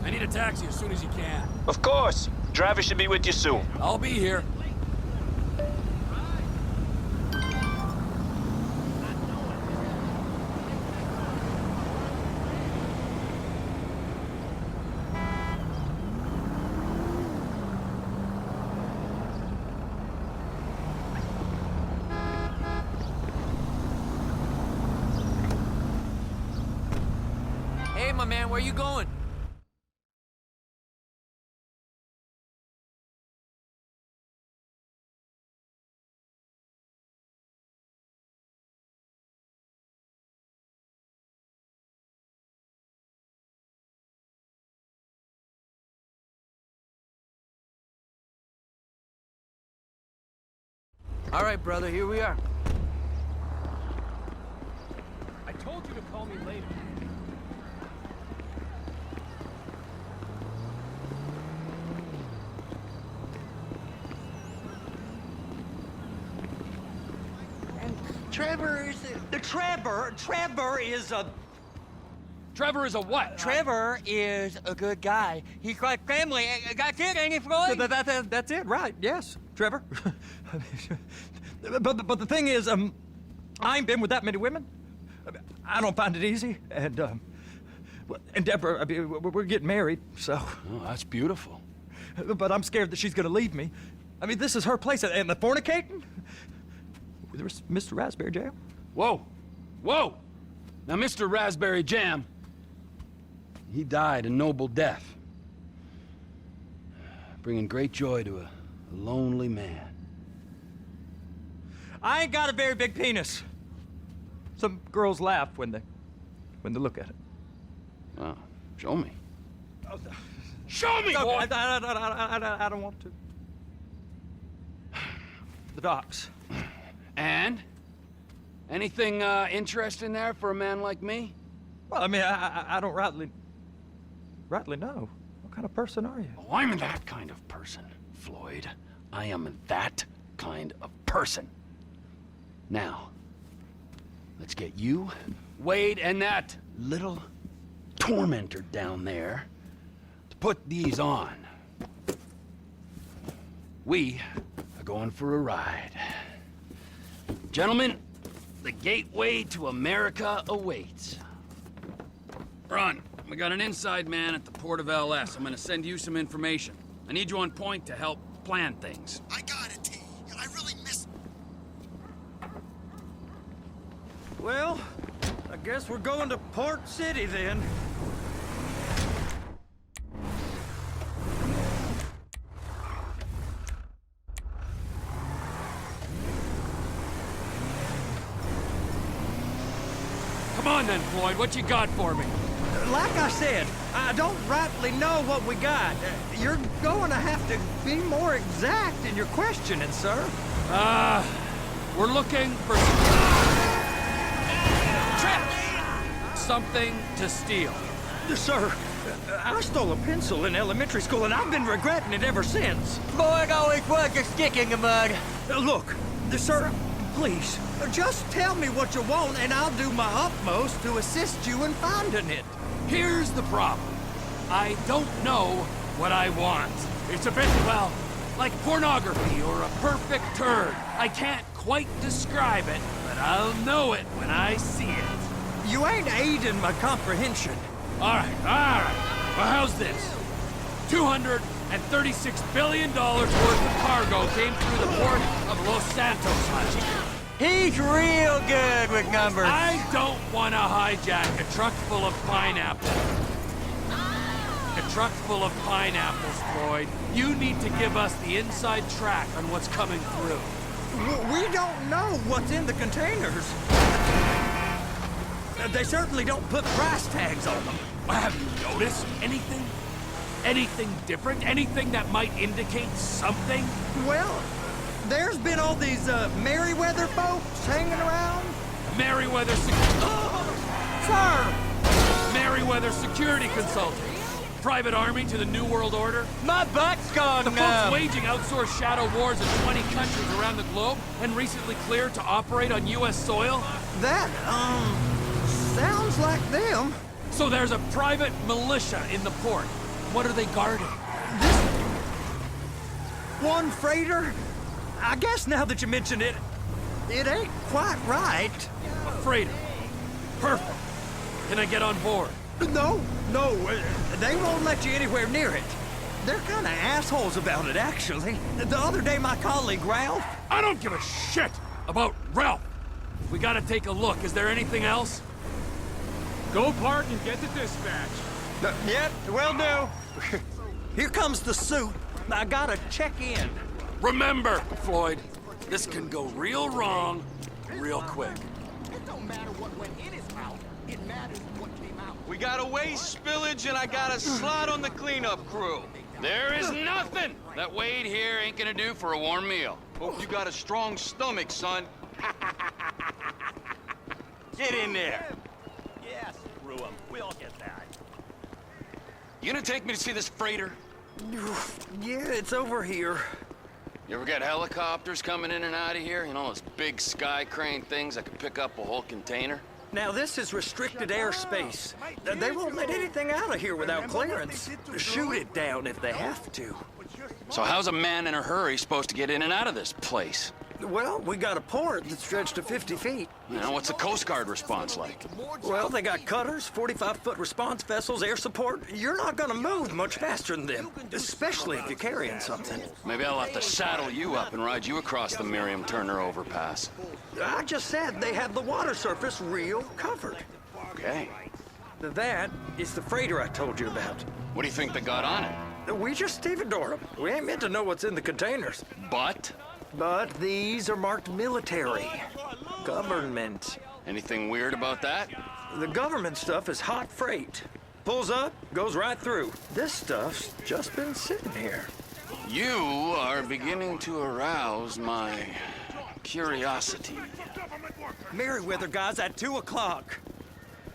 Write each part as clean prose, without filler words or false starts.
I need a taxi as soon as you can. Of course. Driver should be with you soon. I'll be here. Hey, my man, where you going? All right, brother, here we are. I told you to call me later. Trevor is a what? Trevor is a good guy. He's got family. Got kid, ain't he, Floyd? That's it, right? Yes, Trevor. but the thing is, I ain't been with that many women. I don't find it easy, and Deborah, I mean, we're getting married, so. Oh, that's beautiful. But I'm scared that she's gonna leave me. I mean, this is her place, and the fornicating. There's Mr. Raspberry Jam. Whoa, whoa! Now, Mr. Raspberry Jam, he died a noble death, bringing great joy to a lonely man. I ain't got a very big penis. Some girls laugh when they look at it. Oh, show me. Show me, boy! I don't want to. The docks. And? Anything interesting there for a man like me? Well, I mean, I don't rightly know. What kind of person are you? Oh, I'm that kind of person, Floyd. I am that kind of person. Now, let's get you, Wade, and that little tormentor down there to put these on. We are going for a ride. Gentlemen, the gateway to America awaits. Ron, we got an inside man at the port of LS. I'm gonna send you some information. I need you on point to help plan things. I got it, T. I really miss... Well, I guess we're going to Port City then. Come on then, Floyd, what you got for me? Like I said, I don't rightly know what we got. You're going to have to be more exact in your questioning, sir. We're looking for... something to steal. Sir, I stole a pencil in elementary school, and I've been regretting it ever since. Floyd always was a stick in the mud. Look, sir, please, just tell me what you want, and I'll do my utmost to assist you in finding it. Here's the problem. I don't know what I want. It's a bit, well, like pornography or a perfect turd. I can't quite describe it, but I'll know it when I see it. You ain't aiding my comprehension. All right. Well, how's this? $236 billion worth of cargo came through the port of Los Santos last year. He's real good with numbers. I don't want to hijack a truck full of pineapples. A truck full of pineapples, Floyd. You need to give us the inside track on what's coming through. We don't know what's in the containers. They certainly don't put price tags on them. Have you noticed anything? Anything different? Anything that might indicate something? Well, there's been all these Merryweather folks hanging around. Merryweather Sir! Merryweather Security Consulting. Private army to the New World Order. My butt's gone The folks waging outsourced shadow wars in 20 countries around the globe and recently cleared to operate on U.S. soil. That, sounds like them. So there's a private militia in the port. What are they guarding? One freighter? I guess now that you mention it, it ain't quite right. A freighter. Perfect. Can I get on board? No, they won't let you anywhere near it. They're kind of assholes about it, actually. The other day, my colleague, Ralph... I don't give a shit about Ralph. We gotta take a look. Is there anything else? Go park and get to dispatch. Yep, will do. Here comes the suit. I gotta check in. Remember, Floyd, this can go real wrong real quick. It don't matter what went in his mouth. It matters what came out. We got a waste spillage and I got a slot on the cleanup crew. There is nothing that Wade here ain't gonna do for a warm meal. Hope you got a strong stomach, son. Get in there. Yes, screw 'em. We'll get that. You gonna take me to see this freighter? Yeah, it's over here. You ever get helicopters coming in and out of here? You know, those big sky crane things that could pick up a whole container? Now, this is restricted airspace. They won't let anything out of here without clearance. Shoot it down if they have to. So how's a man in a hurry supposed to get in and out of this place? Well, we got a port that stretched to 50 feet. You know, what's the Coast Guard response like? Well, they got cutters, 45-foot response vessels, air support. You're not gonna move much faster than them, especially if you're carrying something. Maybe I'll have to saddle you up and ride you across the Miriam Turner overpass. I just said they have the water surface real covered. Okay. That is the freighter I told you about. What do you think they got on it? We just stevedore them. We ain't meant to know what's in the containers. But? But these are marked military. Government. Anything weird about that? The government stuff is hot freight. Pulls up, goes right through. This stuff's just been sitting here. You are beginning to arouse my curiosity. Merriweather guys at 2 o'clock.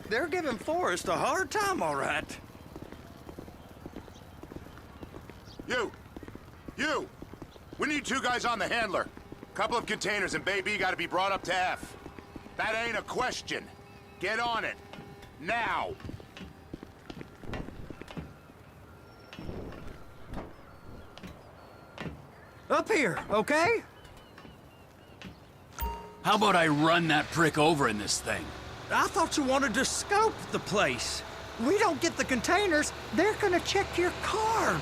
They're giving Forrest a hard time, all right. You! We need 2 guys on the handler. Couple of containers and Bay B gotta be brought up to F. That ain't a question. Get on it. Now! Up here, okay? How about I run that prick over in this thing? I thought you wanted to scope the place. We don't get the containers, they're gonna check your card.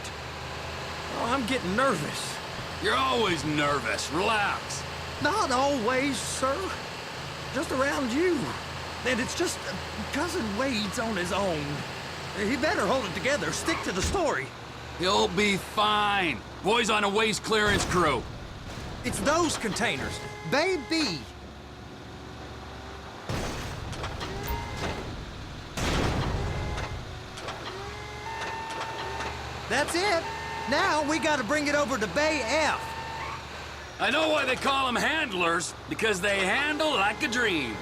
Oh, I'm getting nervous. You're always nervous. Relax. Not always, sir. Just around you. And it's just Cousin Wade's on his own. He better hold it together, stick to the story. You'll be fine. Boys on a waste clearance crew. It's those containers. Bay B. That's it. Now we gotta bring it over to Bay F. I know why they call them handlers, because they handle like a dream.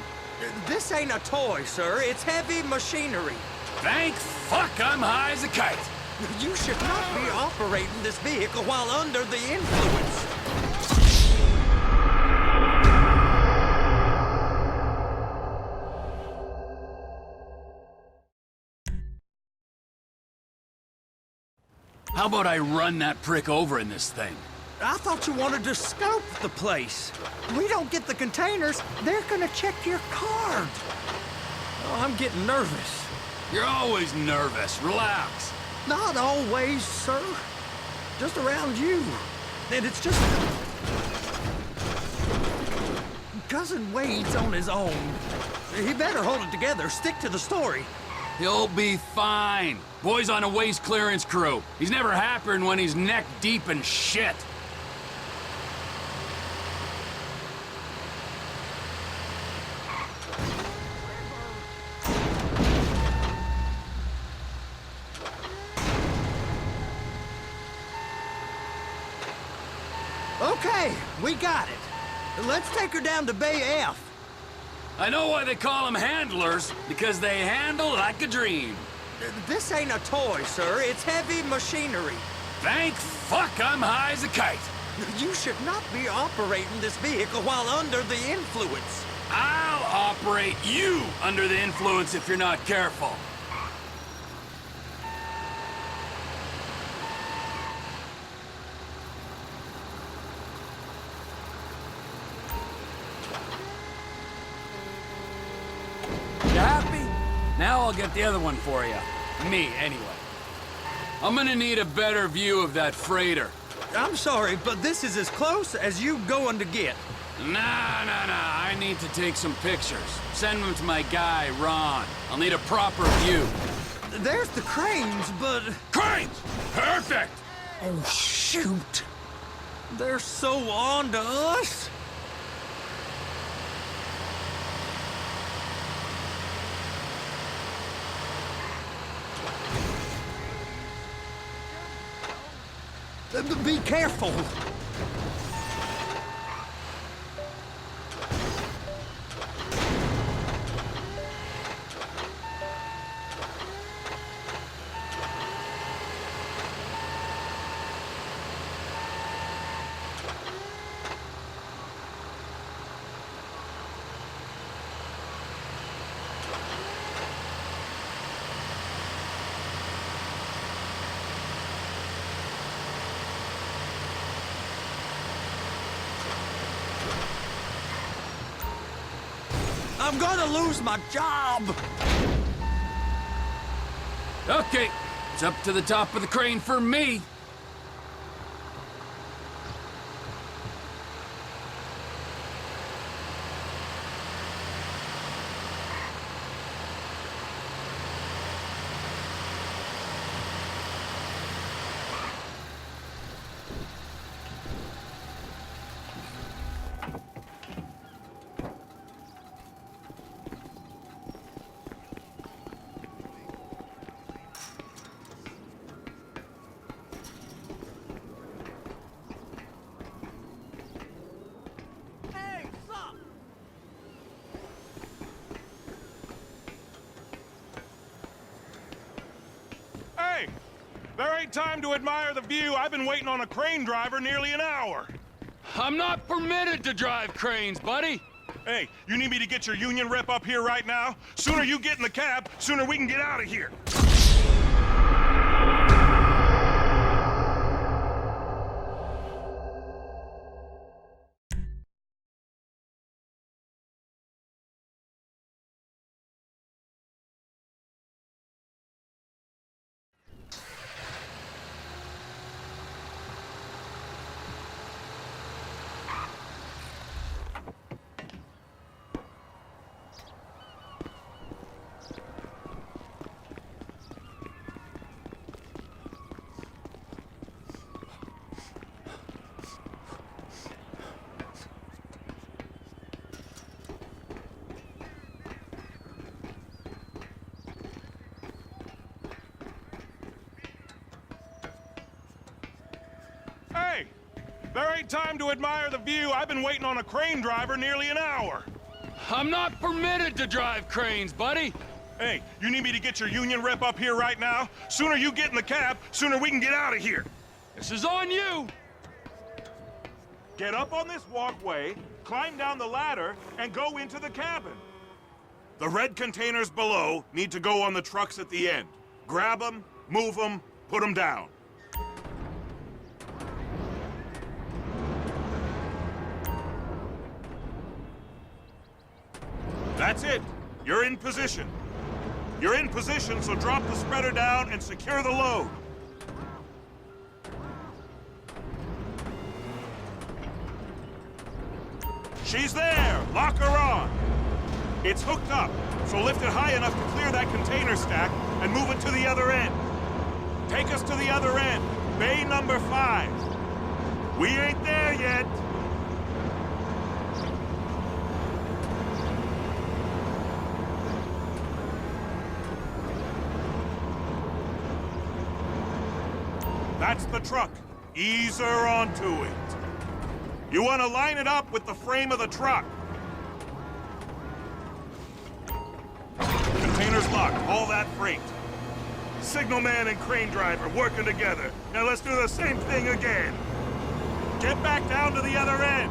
This ain't a toy, sir. It's heavy machinery. Thank fuck I'm high as a kite. You should not be operating this vehicle while under the influence. How about I run that prick over in this thing? I thought you wanted to scope the place. We don't get the containers, they're gonna check your card. Oh, I'm getting nervous. You're always nervous. Relax. Not always, sir. Just around you. And it's just... Cousin Wade's on his own. He better hold it together, stick to the story. He'll be fine. Boy's on a waste clearance crew. He's never happier than when he's neck deep in shit. Okay, we got it. Let's take her down to Bay F. I know why they call them handlers, because they handle like a dream. This ain't a toy, sir. It's heavy machinery. Thank fuck I'm high as a kite. You should not be operating this vehicle while under the influence. I'll operate you under the influence if you're not careful. Now I'll get the other one for you. Me, anyway. I'm gonna need a better view of that freighter. I'm sorry, but this is as close as you going to get. Nah. I need to take some pictures. Send them to my guy, Ron. I'll need a proper view. There's the cranes, but... Cranes! Perfect! Oh, shoot. They're so on to us. Be careful. I'm gonna lose my job! Okay, it's up to the top of the crane for me. Hey! There ain't time to admire the view. I've been waiting on a crane driver nearly an hour. I'm not permitted to drive cranes, buddy. Hey, you need me to get your union rep up here right now? Sooner you get in the cab, sooner we can get out of here. Hey! There ain't time to admire the view. I've been waiting on a crane driver nearly an hour. I'm not permitted to drive cranes, buddy. Hey, you need me to get your union rep up here right now? Sooner you get in the cab, sooner we can get out of here. This is on you. Get up on this walkway, climb down the ladder, and go into the cabin. The red containers below need to go on the trucks at the end. Grab them, move them, put them down. That's it. You're in position. You're in position, so drop the spreader down and secure the load. She's there! Lock her on! It's hooked up, so lift it high enough to clear that container stack and move it to the other end. Take us to the other end, bay number 5. We ain't there yet. That's the truck. Ease her onto it. You want to line it up with the frame of the truck. Container's locked. All that freight. Signalman and crane driver working together. Now let's do the same thing again. Get back down to the other end.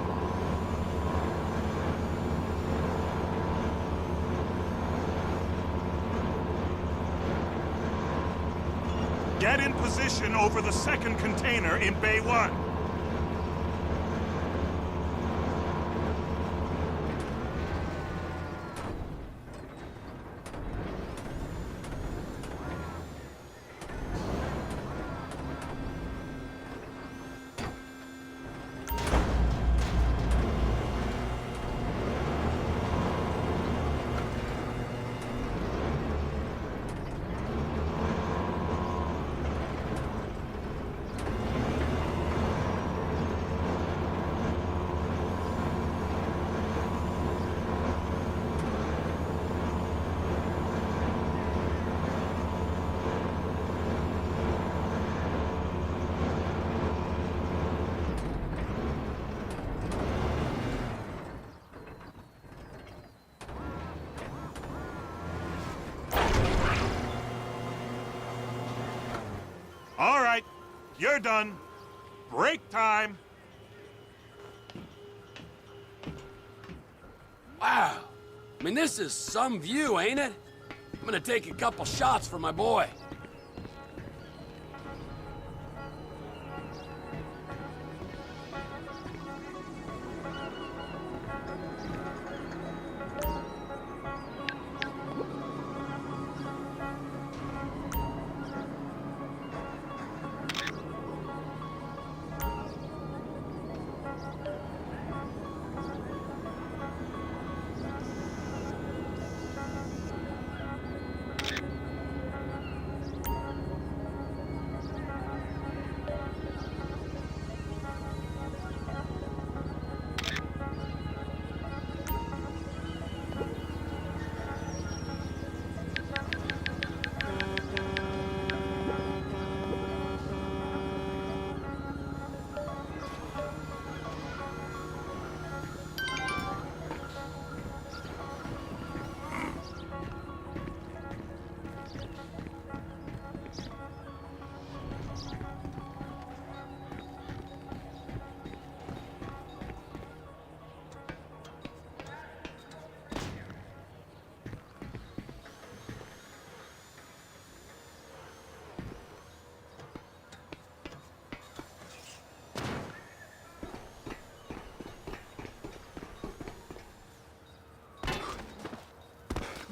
Get in position over the second container in Bay 1. You're done. Break time. Wow. I mean, this is some view, ain't it? I'm gonna take a couple shots for my boy.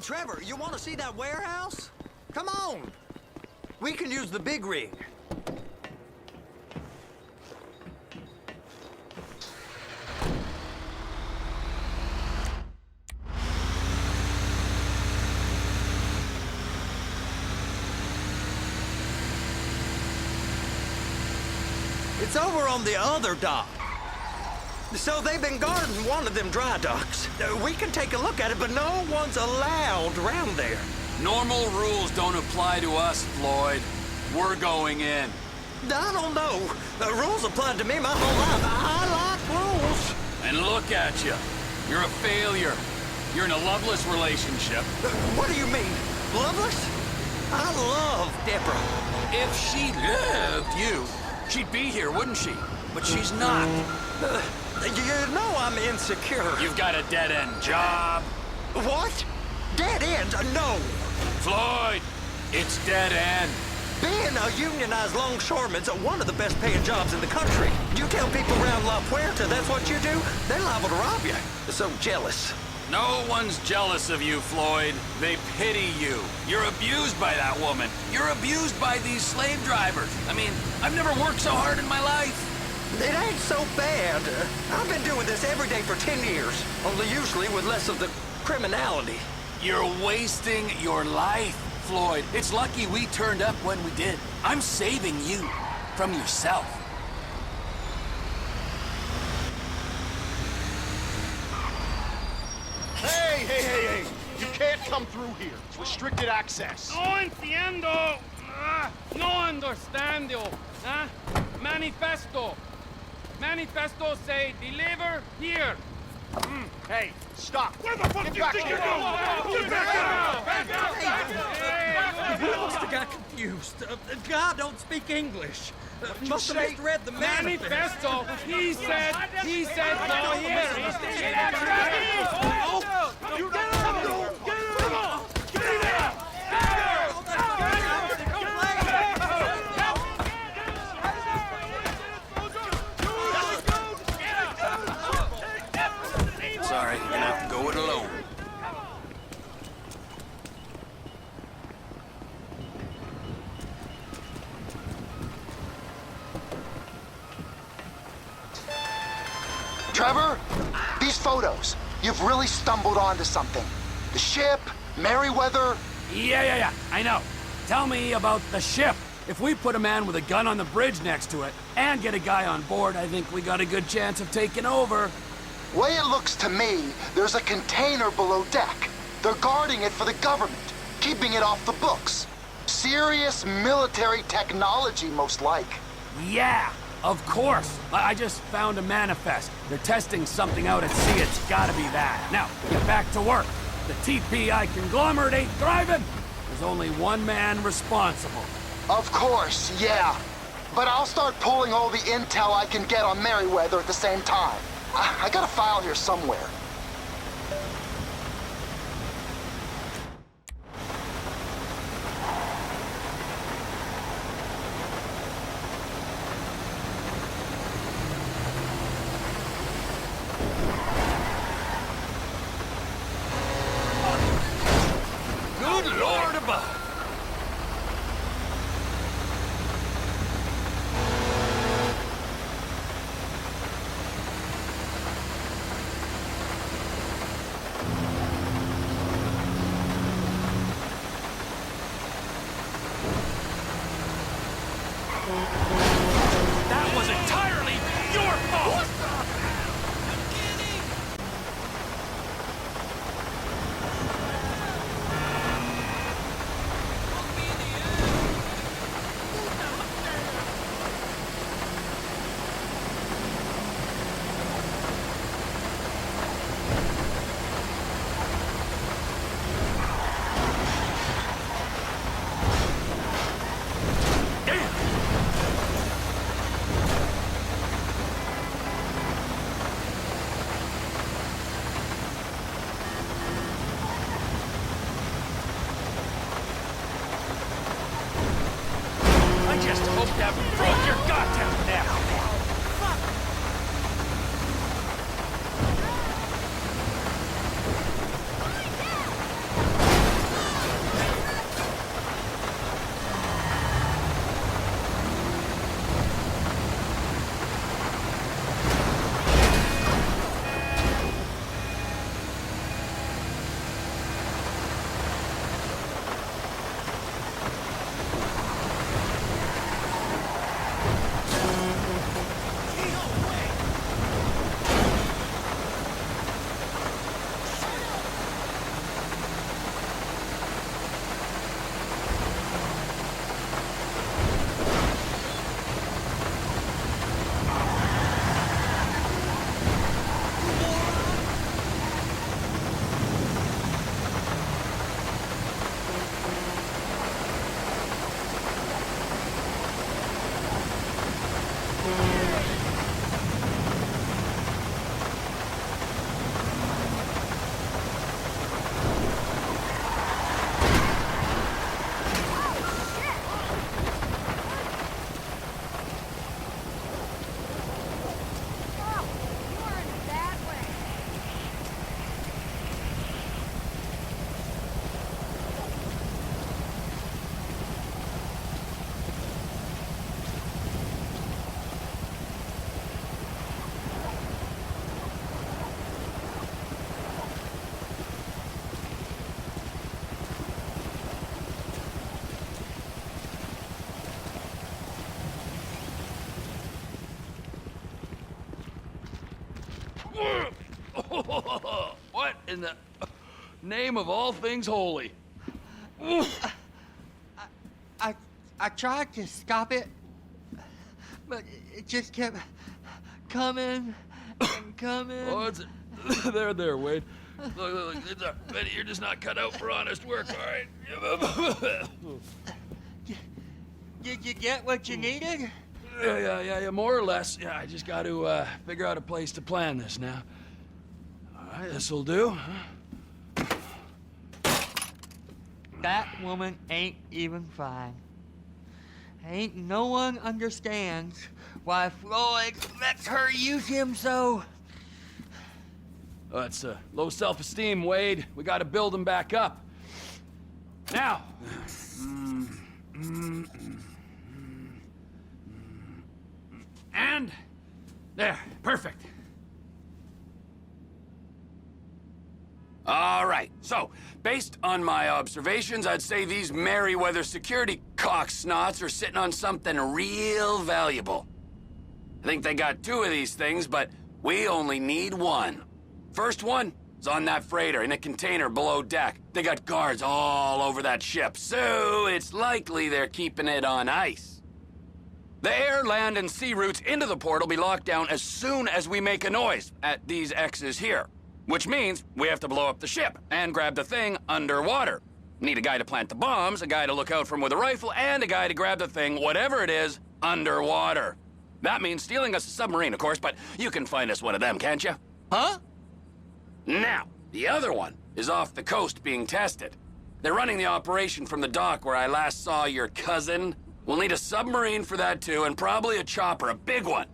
Trevor, you want to see that warehouse? Come on. We can use the big rig. It's over on the other dock. So they've been guarding one of them dry docks. We can take a look at it, but no one's allowed around there. Normal rules don't apply to us, Floyd. We're going in. I don't know. The rules applied to me my whole life. I like rules. And look at you. You're a failure. You're in a loveless relationship. What do you mean? Loveless? I love Deborah. If she loved you, she'd be here, wouldn't she? But she's not. You know I'm insecure. You've got a dead-end job. What? Dead end? No. Floyd, it's dead end. Being a unionized longshoreman's one of the best paying jobs in the country. You tell people around La Puerta that's what you do, they're liable to rob you. They're so jealous. No one's jealous of you, Floyd. They pity you. You're abused by that woman. You're abused by these slave drivers. I mean, I've never worked so hard in my life. It ain't so bad. I've been doing this every day for 10 years, only usually with less of the criminality. You're wasting your life, Floyd. It's lucky we turned up when we did. I'm saving you from yourself. Hey! You can't come through here. It's restricted access. No entiendo. No understando. Manifesto. Manifesto say deliver here. Hey, stop. Where the fuck do you think you're going? We must have got confused. God don't speak English. Must have misread the Manifesto. He said no here. You get him! Get him! Get him! Sorry, you're gonna have to go it alone. Trevor, these photos, you've really stumbled onto something. The ship, Merryweather. Yeah, I know. Tell me about the ship. If we put a man with a gun on the bridge next to it and get a guy on board, I think we got a good chance of taking over. Way it looks to me, there's a container below deck. They're guarding it for the government, keeping it off the books. Serious military technology, most like. Yeah, of course. I just found a manifest. They're testing something out at sea. It's gotta be that. Now, get back to work. The TPI conglomerate ain't thriving. There's only one man responsible. Of course, yeah. But I'll start pulling all the intel I can get on Merryweather at the same time. I got a file here somewhere. Good Lord above! That was entirely your fault! I just hope that broke your goddamn neck! What in the name of all things holy? I tried to stop it, but it just kept coming and coming. Oh, it's there, Wade. Look, Betty, you're just not cut out for honest work, all right? Did you get what you needed? Yeah, more or less. Yeah, I just got to figure out a place to plan this now. All right, this'll do. That woman ain't even fine. Ain't no one understands why Floyd lets her use him so. Oh, it's low self-esteem, Wade. We got to build him back up. Now. And there, perfect. All right, so, based on my observations, I'd say these Merryweather security cocksnots are sitting on something real valuable. I think they got 2 of these things, but we only need 1. First one is on that freighter in a container below deck. They got guards all over that ship, so it's likely they're keeping it on ice. The air, land, and sea routes into the port will be locked down as soon as we make a noise at these X's here. Which means we have to blow up the ship and grab the thing underwater. Need a guy to plant the bombs, a guy to look out for him with a rifle, and a guy to grab the thing, whatever it is, underwater. That means stealing us a submarine, of course, but you can find us one of them, can't you? Huh? Now, the other one is off the coast being tested. They're running the operation from the dock where I last saw your cousin. We'll need a submarine for that too, and probably a chopper, a big one.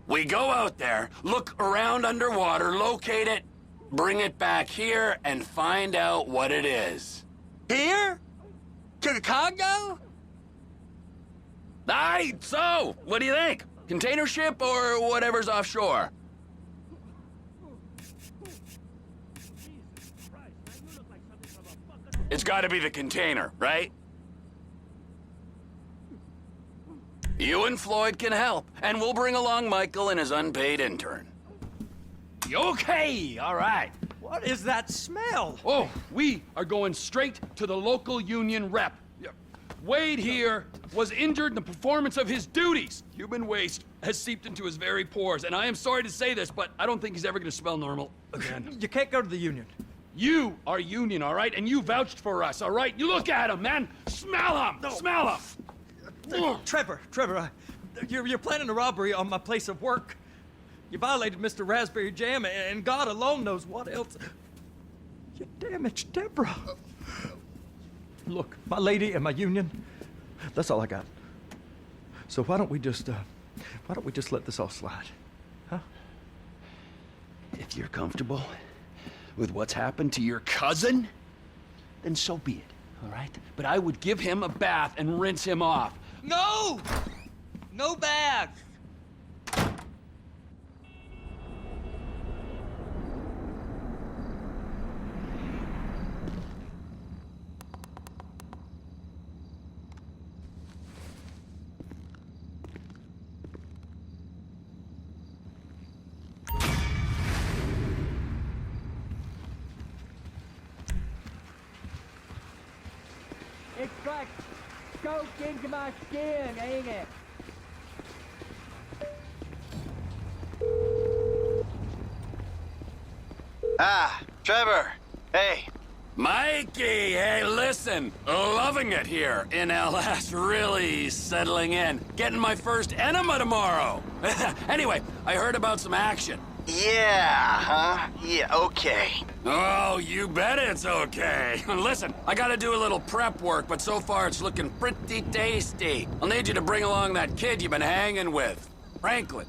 We go out there, look around underwater, locate it, bring it back here, and find out what it is. Here? To the Congo? Aye, so, what do you think? Container ship or whatever's offshore? It's gotta be the container, right? You and Floyd can help, and we'll bring along Michael and his unpaid intern. Okay, all right. What is that smell? Oh, we are going straight to the local union rep. Wade here was injured in the performance of his duties. Human waste has seeped into his very pores, and I am sorry to say this, but I don't think he's ever gonna smell normal again. You can't go to the union. You are union, all right? And you vouched for us, all right? You look at him, man. Smell him. No. Smell him. Trevor, you're planning a robbery on my place of work. You violated Mr. Raspberry Jam, and God alone knows what else. You damaged Deborah. Look, my lady and my union, that's all I got. So why don't we just let this all slide, huh? If you're comfortable with what's happened to your cousin, then so be it, all right? But I would give him a bath and rinse him off. No! No bags! It's like soaked into my skin, ain't it? Ah, Trevor. Hey. Mikey, hey, listen. Loving it here in LS. Really settling in. Getting my first enema tomorrow. Anyway, I heard about some action. Yeah, huh? Yeah, okay. Oh, you bet it's okay. Listen, I gotta do a little prep work, but so far it's looking pretty tasty. I'll need you to bring along that kid you've been hanging with. Franklin,